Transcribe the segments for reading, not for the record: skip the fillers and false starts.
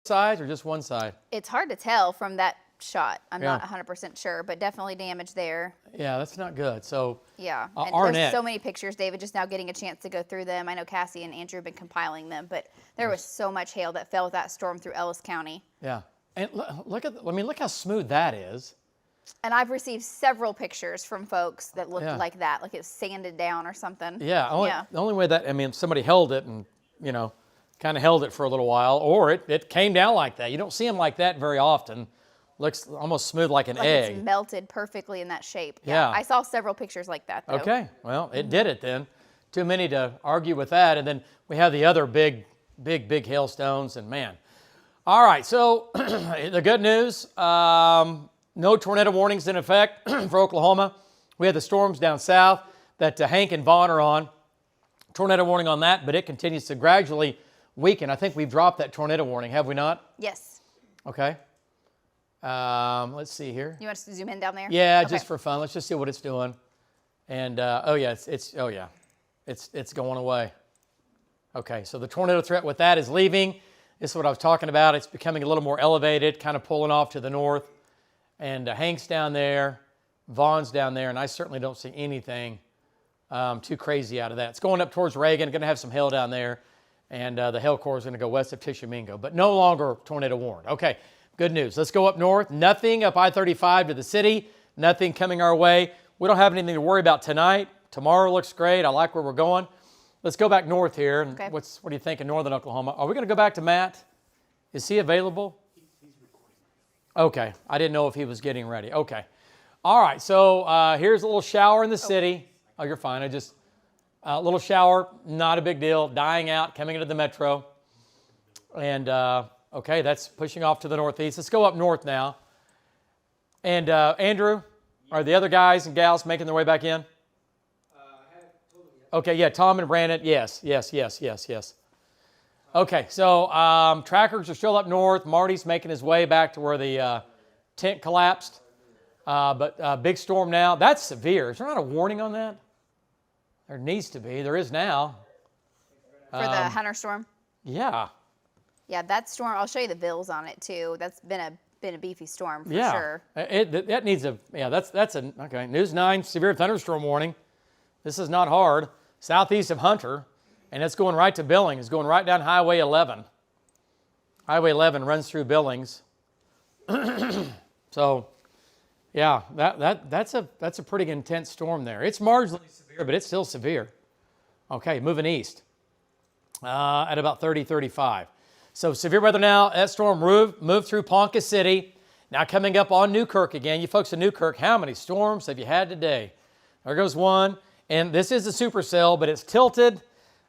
sides or just one side? It's hard to tell from that shot. I'm not 100% sure, but definitely damage there. Yeah, that's not good. So yeah, and Arnett, there's so many pictures, David, just now getting a chance to go through them. I know Cassie and Andrew have been compiling them, but there was so much hail that fell with that storm through Ellis County. Yeah, and look how smooth that is. And I've received several pictures from folks that looked like that, like it was sanded down or something. Yeah, the only way that, I mean, somebody held it and, you know, kind of held it for a little while, or it came down like that. You don't see them like that very often. Looks almost smooth like an egg. It's melted perfectly in that shape. Yeah. I saw several pictures like that, though. Okay, well, it did it then. Too many to argue with that. And then we have the other big hailstones, and man. All right, so the good news, no tornado warnings in effect for Oklahoma. We had the storms down south that Hank and Vaughn are on. Tornado warning on that, but it continues to gradually weaken. I think we've dropped that tornado warning, have we not? Yes. Okay. Let's see here. You want us to zoom in down there? Yeah, okay. Just for fun. Let's just see what it's doing. And it's going away. Okay, so the tornado threat with that is leaving. This is what I was talking about. It's becoming a little more elevated, kind of pulling off to the north. And Hank's down there, Vaughn's down there, and I certainly don't see anything too crazy out of that. It's going up towards Reagan, going to have some hail down there, and the hail core is going to go west of Tishomingo, but no longer tornado warned. Okay, good news. Let's go up north. Nothing up I-35 to the city, nothing coming our way. We don't have anything to worry about tonight. Tomorrow looks great. I like where we're going. Let's go back north here. Okay. What do you think in northern Oklahoma? Are we going to go back to Matt? Is he available? Okay, I didn't know if he was getting ready. Okay. All right, so here's a little shower in the city. Oh, you're fine. A little shower, not a big deal. Dying out, coming into the metro. And, okay, that's pushing off to the northeast. Let's go up north now. And Andrew, are the other guys and gals making their way back in? Okay, yeah, Tom and Brandon, yes. Okay, so trackers are still up north. Marty's making his way back to where the tent collapsed. But big storm now. That's severe. Is there not a warning on that? There needs to be. There is now. For the Hunter storm? Yeah. Yeah, that storm, I'll show you the bills on it too. That's been a beefy storm for sure. That needs a, okay. News 9, severe thunderstorm warning. This is not hard. Southeast of Hunter. And it's going right to Billings. It's going right down Highway 11. Highway 11 runs through Billings. So, yeah, that's a pretty intense storm there. It's marginally severe, but it's still severe. Okay, moving east at about 30, 35. So severe weather now. That storm moved through Ponca City. Now coming up on Newkirk again. You folks in Newkirk, how many storms have you had today? There goes one. And this is a supercell, but it's tilted.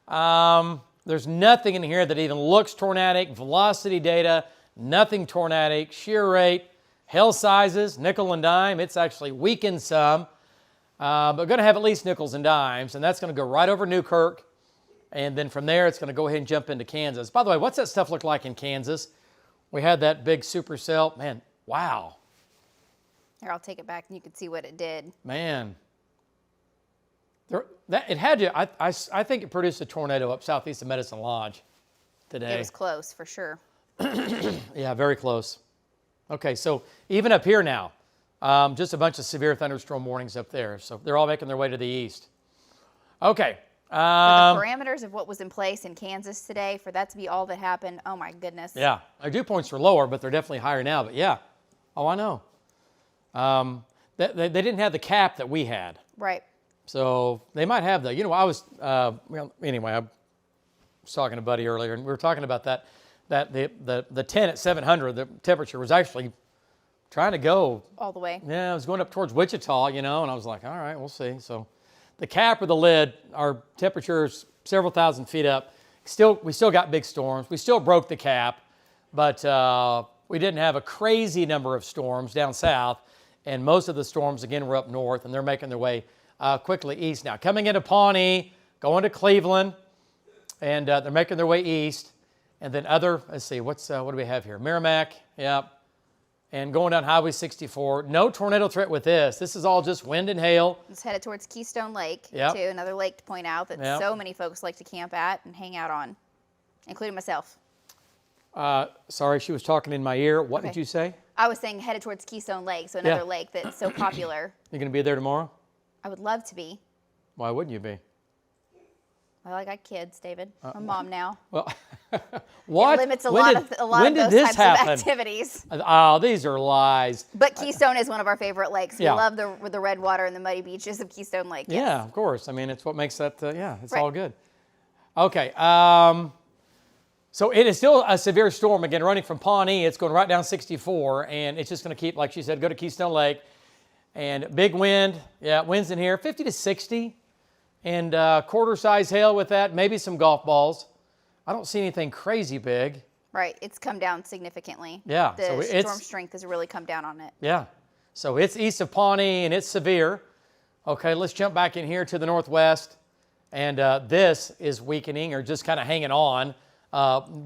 There's nothing in here that even looks tornadic. Velocity data, nothing tornadic. Shear rate, hail sizes, nickel and dime. It's actually weakened some, but going to have at least nickels and dimes, and that's going to go right over Newkirk. And then from there, it's going to go ahead and jump into Kansas. By the way, what's that stuff look like in Kansas? We had that big supercell. Man, wow. Here, I'll take it back, and you can see what it did. Man. It had to, I think it produced a tornado up southeast of Medicine Lodge today. It was close, for sure. Yeah, very close. Okay, so even up here now, just a bunch of severe thunderstorm warnings up there. So they're all making their way to the east. Okay. For the parameters of what was in place in Kansas today, for that to be all that happened, oh my goodness. Yeah, our dew points are lower, but they're definitely higher now. But yeah, oh, I know. They didn't have the cap that we had. Right. So they might have the, I was, anyway, I was talking to Buddy earlier, and we were talking about that the 10 at 700, the temperature was actually trying to go. All the way. Yeah, it was going up towards Wichita, and I was like, all right, we'll see. So the cap or the lid, our temperature's several thousand feet up. We still got big storms. We still broke the cap, but we didn't have a crazy number of storms down south, and most of the storms, again, were up north, and they're making their way quickly east now. Coming into Pawnee, going to Cleveland, and they're making their way east. And then let's see, what do we have here? Merrimack, yep. And going down Highway 64. No tornado threat with this. This is all just wind and hail. It's headed towards Keystone Lake, too. Another lake to point out that so many folks like to camp at and hang out on, including myself. Sorry, she was talking in my ear. What did Okay. you say? I was saying headed towards Keystone Lake, so another lake that's so popular. You're going to be there tomorrow? I would love to be. Why wouldn't you be? Well, I got kids, David. I'm a mom now. Well, what? It limits a When lot did- of when did those this types happen? of activities. Oh, these are lies. But Keystone is one of our favorite lakes. Yeah. We love the red water and the muddy beaches of Keystone Lake. Yes. Yeah, of course. I mean, it's what makes that, it's Right. all good. Okay. So it is still a severe storm. Again, running from Pawnee, it's going right down 64, and it's just going to keep, like she said, go to Keystone Lake. And big wind. Yeah, winds in here, 50 to 60. And quarter-size hail with that, maybe some golf balls. I don't see anything crazy big. Right. It's come down significantly. Yeah, The so it's- storm strength has really come down on it. Yeah. So it's east of Pawnee, and it's severe. Okay, let's jump back in here to the northwest. And this is weakening or just kind of hanging on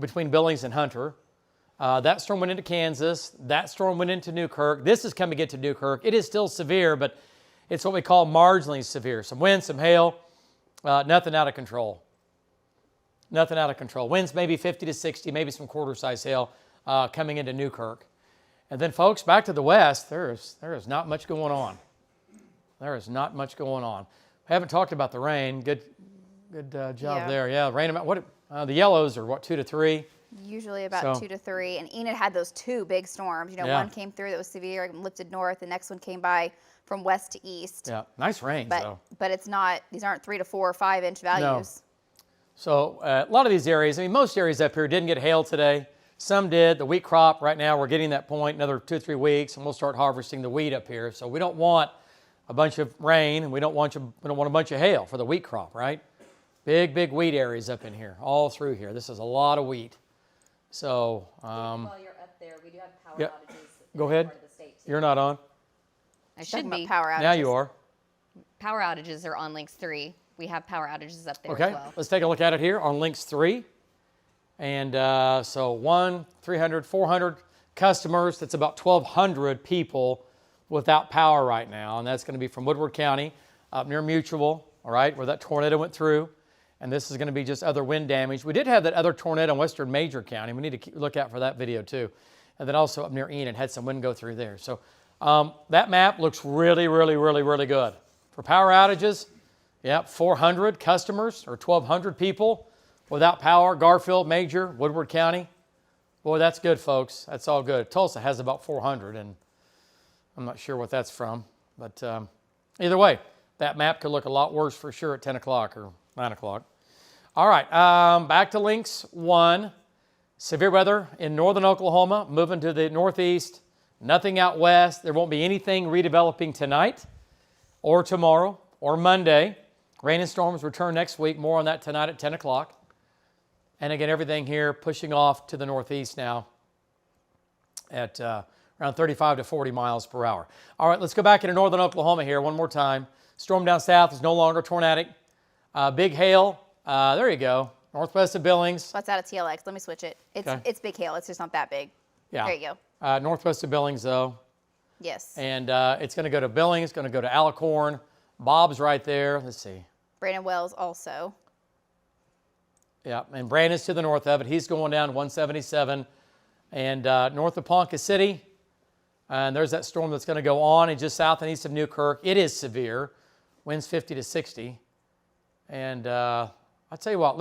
between Billings and Hunter. That storm went into Kansas. That storm went into Newkirk. This is coming into Newkirk. It is still severe, but it's what we call marginally severe. Some wind, some hail, nothing out of control. Nothing out of control. Winds maybe 50 to 60, maybe some quarter-size hail coming into Newkirk. And then, folks, back to the west, there is not much going on. There is not much going on. We haven't talked about the rain. Good job Yeah. there. Yeah, rain amount. The yellows are what, 2 to 3? Usually about So- 2 to 3. And Enid had those two big storms. Yeah. One came through that was severe and lifted north. The next one came by from west to east. Yeah, nice rains though. But it's not, these aren't 3 to 4 or 5 inch values. So a lot of these areas, I mean, most areas up here didn't get hail today. Some did. The wheat crop right now, we're getting that point, another 2 or 3 weeks, and we'll start harvesting the wheat up here. So we don't want a bunch of rain, and we don't want a bunch of hail for the wheat crop, right? Big wheat areas up in here, all through here. This is a lot of wheat. So While you're up there, we do have power yeah. outages. Go in ahead. part of the state, too. You're not on. I Talking should about be. power outages. Now you are. Power outages are on links 3. We have power outages up there Okay, as well. let's take a look at it here on links 3. And so 300, 400 customers. That's about 1,200 people without power right now. And that's going to be from Woodward County up near Mutual, all right, where that tornado went through. And this is going to be just other wind damage. We did have that other tornado in western Major County. We need to look out for that video too. And then also up near Enid had some wind go through there. So that map looks really good. For power outages, yeah, 400 customers or 1,200 people without power. Garfield, Major, Woodward County. Boy, that's good, folks. That's all good. Tulsa has about 400, and I'm not sure what that's from. But either way, that map could look a lot worse for sure at 10 o'clock or 9 o'clock. All right, back to links 1. Severe weather in northern Oklahoma, moving to the northeast. Nothing out west. There won't be anything redeveloping tonight or tomorrow or Monday. Rain and storms return next week. More on that tonight at 10 o'clock. And again, everything here pushing off to the northeast now at around 35 to 40 miles per hour. All right, let's go back into northern Oklahoma here one more time. Storm down south is no longer tornadic. Big hail. There you go. Northwest of Billings. That's out of TLX. Let me switch it. It's big hail. It's just not that big. Yeah. There you go. Northwest of Billings, though. Yes. And it's going to go to Billings. It's going to go to Alicorn. Bob's right there. Let's see. Brandon Wells also. Yeah, and Brandon's to the north of it. He's going down 177. And north of Ponca City, and there's that storm that's going to go on and just south and east of Newkirk. It is severe. Winds 50 to 60. And I'll tell you what,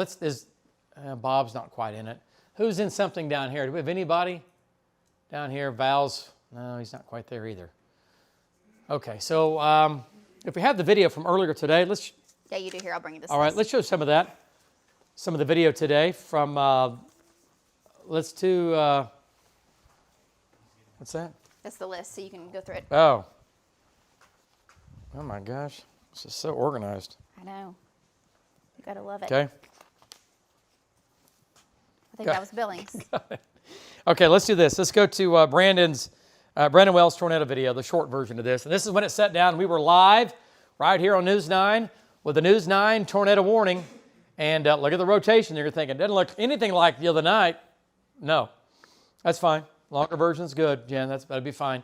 Bob's not quite in it. Who's in something down here? Do we have anybody down here? Val's? No, he's not quite there either. Okay, so if we have the video from earlier today, Yeah, you do here. I'll bring you this. all right, let's show some of that. Some of the video today from, let's do, what's that? That's the list, so you can go through it. Oh my gosh, this is so organized. I know. You gotta love it. Okay. I think that was Billings. Okay, let's do this. Let's go to Brandon Wells tornado video, the short version of this. And this is when it set down. We were live right here on News 9 with the News 9 tornado warning. And look at the rotation. You're thinking, doesn't look anything like the other night. No, that's fine. Longer version's good, Jen. That'll be fine.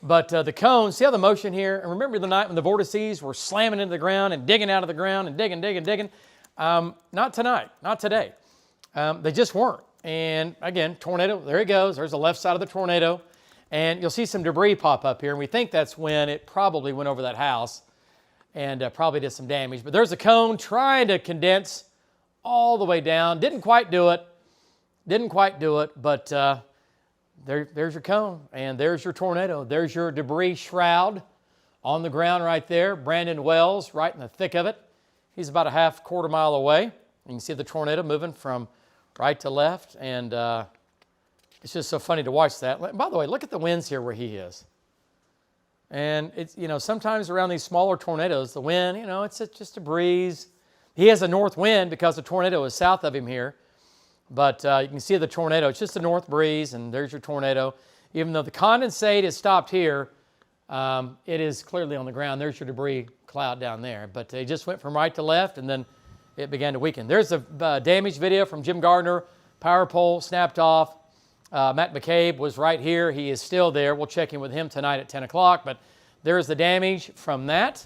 But the cones, see how the motion here? And remember the night when the vortices were slamming into the ground and digging out of the ground and digging. Not tonight, not today. They just weren't. And again, tornado, there he goes. There's the left side of the tornado. And you'll see some debris pop up here. And we think that's when it probably went over that house and probably did some damage. But there's a cone trying to condense all the way down. Didn't quite do it. But there's your cone. And there's your tornado. There's your debris shroud on the ground right there. Brandon Wells right in the thick of it. He's about a quarter mile away. You can see the tornado moving from right to left, and it's just so funny to watch that. By the way, look at the winds here where he is. And it's, sometimes around these smaller tornadoes, the wind, it's just a breeze. He has a north wind because the tornado is south of him here. But you can see the tornado. It's just a north breeze, and there's your tornado. Even though the condensate is stopped here, it is clearly on the ground. There's your debris cloud down there. But they just went from right to left, and then it began to weaken. There's a damage video from Jim Gardner. Power pole snapped off. Matt McCabe was right here. He is still there. We'll check in with him tonight at 10 o'clock. But there's the damage from that.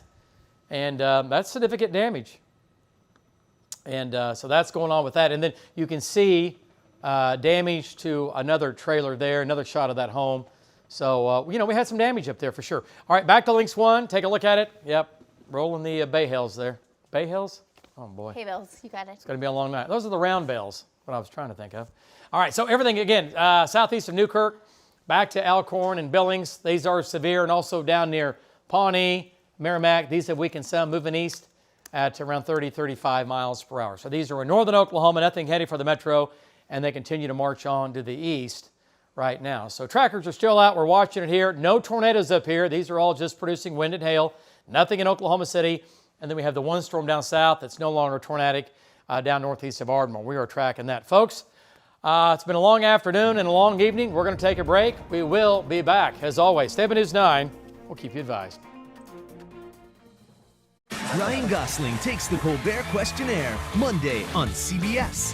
And that's significant damage. And so that's going on with that. And then you can see damage to another trailer there, another shot of that home. So, we had some damage up there for sure. All right, back to Links 1. Take a look at it. Yep, rolling the bay hails there. Bay hails? Oh, boy. Hay bales, you got it. It's going to be a long night. Those are the round bales, what I was trying to think of. All right, so everything, again, southeast of Newkirk, back to Alcorn and Billings. These are severe, and also down near Pawnee, Merrimack. These have weakened some, moving east at around 30, 35 miles per hour. So these are in northern Oklahoma, nothing heading for the metro, and they continue to march on to the east right now. So trackers are still out. We're watching it here. No tornadoes up here. These are all just producing wind and hail. Nothing in Oklahoma City. And then we have the one storm down south that's no longer tornadic down northeast of Ardmore. We are tracking that, folks. It's been a long afternoon and a long evening. We're going to take a break. We will be back. As always, 7 News 9. We'll keep you advised. Ryan Gosling takes the Colbert Questionnaire, Monday on CBS.